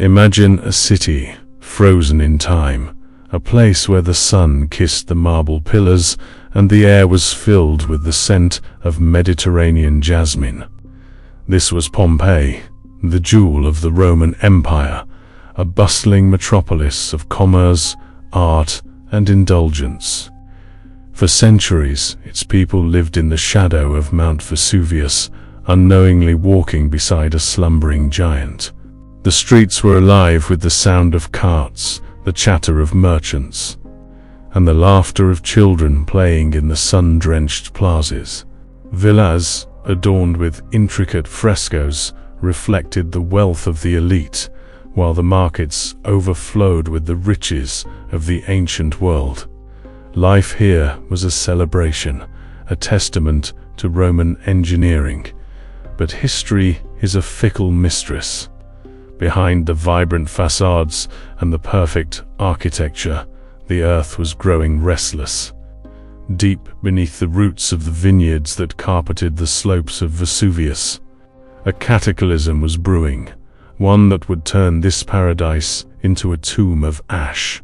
Imagine a city frozen in time, a place where the sun kissed the marble pillars and the air was filled with the scent of Mediterranean jasmine. This was Pompeii, the jewel of the Roman Empire, a bustling metropolis of commerce, art, and indulgence. For centuries, its people lived in the shadow of Mount Vesuvius, unknowingly walking beside a slumbering giant. The streets were alive with the sound of carts, the chatter of merchants, and the laughter of children playing in the sun-drenched plazas. Villas, adorned with intricate frescoes, reflected the wealth of the elite, while the markets overflowed with the riches of the ancient world. Life here was a celebration, a testament to Roman engineering. But history is a fickle mistress. Behind the vibrant facades and the perfect architecture, the earth was growing restless. Deep beneath the roots of the vineyards that carpeted the slopes of Vesuvius, a cataclysm was brewing, one that would turn this paradise into a tomb of ash.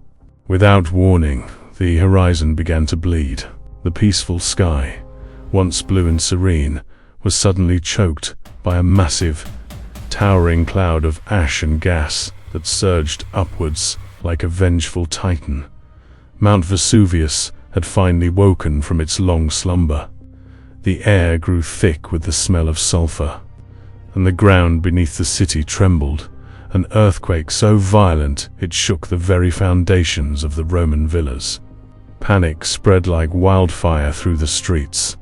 Without warning, the horizon began to bleed. The peaceful sky, once blue and serene, was suddenly choked by a massive, towering cloud of ash and gas that surged upwards like a vengeful titan. Mount Vesuvius had finally woken from its long slumber. The air grew thick with the smell of sulfur, and the ground beneath the city trembled, an earthquake so violent it shook the very foundations of the Roman villas. Panic spread like wildfire through the streets.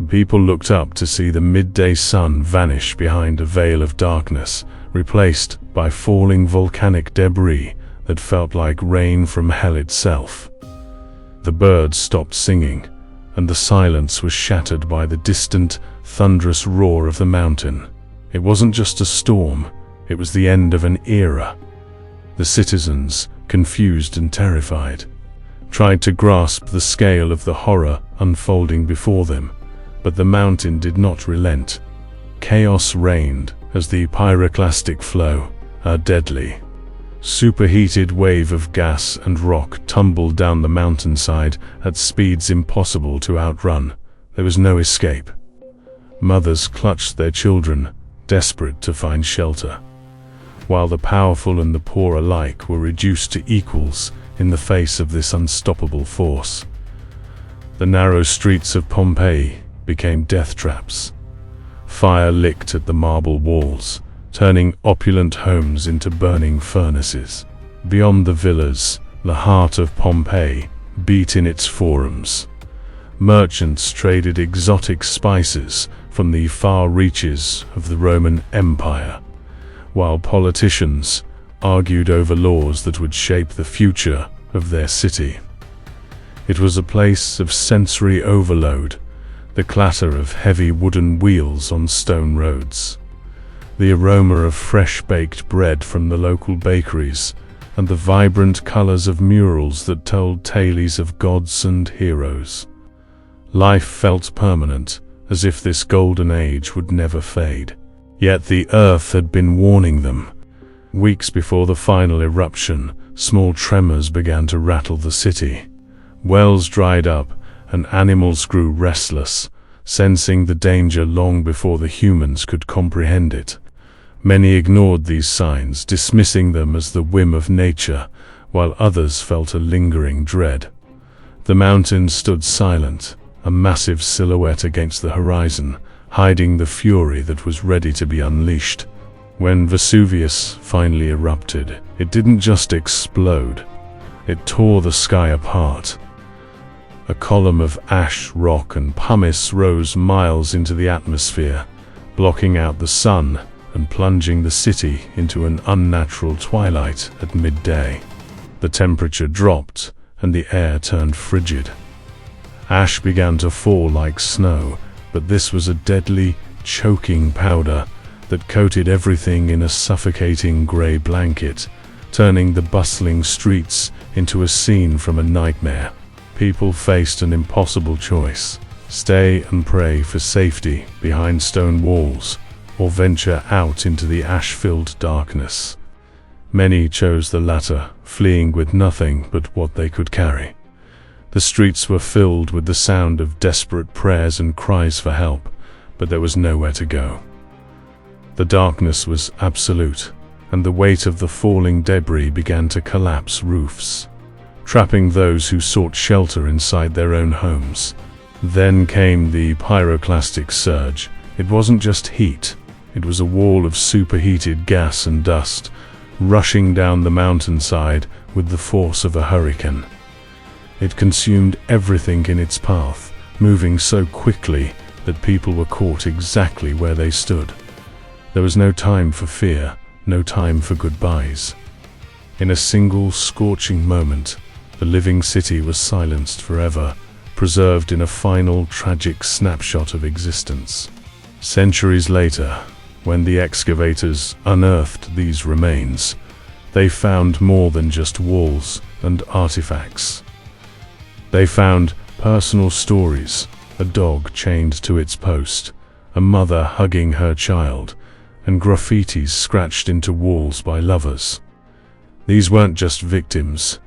People looked up to see the midday sun vanish behind a veil of darkness, replaced by falling volcanic debris that felt like rain from hell itself. The birds stopped singing, and the silence was shattered by the distant, thunderous roar of the mountain. It wasn't just a storm, it was the end of an era. The citizens, confused and terrified, tried to grasp the scale of the horror unfolding before them, but the mountain did not relent. Chaos reigned as the pyroclastic flow, a deadly, superheated wave of gas and rock tumbled down the mountainside at speeds impossible to outrun. There was no escape. Mothers clutched their children, desperate to find shelter, while the powerful and the poor alike were reduced to equals in the face of this unstoppable force. The narrow streets of Pompeii became death traps. Fire licked at the marble walls, turning opulent homes into burning furnaces. Beyond the villas, the heart of Pompeii beat in its forums. Merchants traded exotic spices from the far reaches of the Roman Empire, while politicians argued over laws that would shape the future of their city. It was a place of sensory overload, the clatter of heavy wooden wheels on stone roads, the aroma of fresh-baked bread from the local bakeries, and the vibrant colors of murals that told tales of gods and heroes. Life felt permanent, as if this golden age would never fade. Yet the earth had been warning them. Weeks before the final eruption, small tremors began to rattle the city. Wells dried up, and animals grew restless, sensing the danger long before the humans could comprehend it. Many ignored these signs, dismissing them as the whim of nature, while others felt a lingering dread. The mountains stood silent, a massive silhouette against the horizon, hiding the fury that was ready to be unleashed. When Vesuvius finally erupted, it didn't just explode, it tore the sky apart. A column of ash, rock, and pumice rose miles into the atmosphere, blocking out the sun and plunging the city into an unnatural twilight at midday. The temperature dropped, and the air turned frigid. Ash began to fall like snow, but this was a deadly, choking powder that coated everything in a suffocating gray blanket, turning the bustling streets into a scene from a nightmare. People faced an impossible choice: stay and pray for safety behind stone walls, or venture out into the ash-filled darkness. Many chose the latter, fleeing with nothing but what they could carry. The streets were filled with the sound of desperate prayers and cries for help, but there was nowhere to go. The darkness was absolute, and the weight of the falling debris began to collapse roofs, trapping those who sought shelter inside their own homes. Then came the pyroclastic surge. It wasn't just heat, it was a wall of superheated gas and dust, rushing down the mountainside with the force of a hurricane. It consumed everything in its path, moving so quickly that people were caught exactly where they stood. There was no time for fear, no time for goodbyes. In a single scorching moment, the living city was silenced forever, preserved in a final tragic snapshot of existence. Centuries later, when the excavators unearthed these remains, they found more than just walls and artifacts. They found personal stories, a dog chained to its post, a mother hugging her child, and graffitis scratched into walls by lovers. These weren't just victims.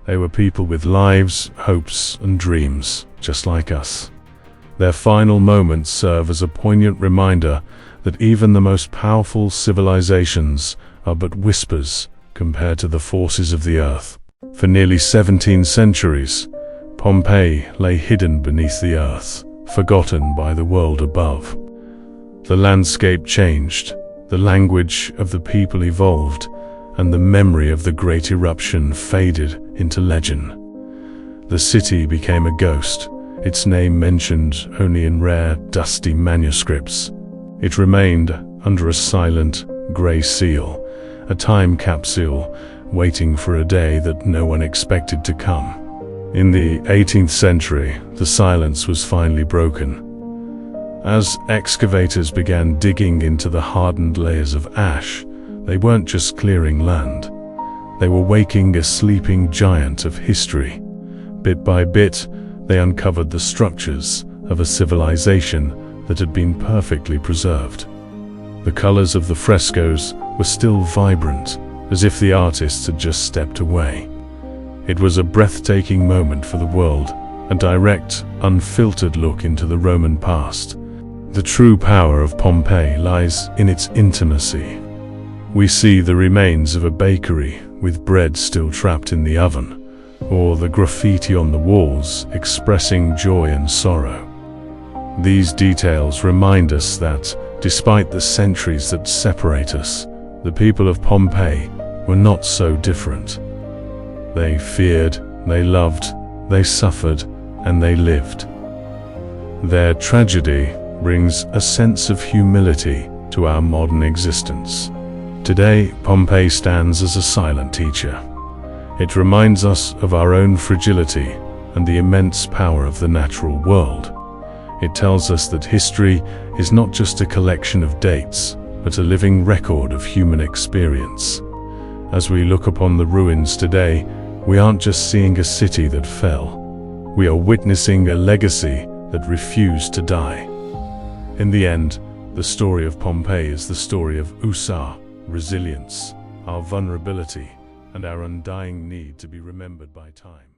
They were people with lives, hopes, and dreams, just like us. Their final moments serve as a poignant reminder that even the most powerful civilizations are but whispers compared to the forces of the earth. For nearly 17 centuries, Pompeii lay hidden beneath the earth, forgotten by the world above. The landscape changed, the language of the people evolved, and the memory of the great eruption faded into legend. The city became a ghost, its name mentioned only in rare, dusty manuscripts. It remained under a silent, grey seal, a time capsule waiting for a day that no one expected to come. In the 18th century, the silence was finally broken. As excavators began digging into the hardened layers of ash, they weren't just clearing land. They were waking a sleeping giant of history. Bit by bit, they uncovered the structures of a civilization that had been perfectly preserved. The colors of the frescoes were still vibrant, as if the artists had just stepped away. It was a breathtaking moment for the world, a direct, unfiltered look into the Roman past. The true power of Pompeii lies in its intimacy. We see the remains of a bakery with bread still trapped in the oven, or the graffiti on the walls expressing joy and sorrow. These details remind us that, despite the centuries that separate us, the people of Pompeii were not so different. They feared, they loved, they suffered, and they lived. Their tragedy brings a sense of humility to our modern existence. Today, Pompeii stands as a silent teacher. It reminds us of our own fragility and the immense power of the natural world. It tells us that history is not just a collection of dates, but a living record of human experience. As we look upon the ruins today, we aren't just seeing a city that fell. We are witnessing a legacy that refused to die. In the end, the story of Pompeii is the story of our resilience, our vulnerability, and our undying need to be remembered by time.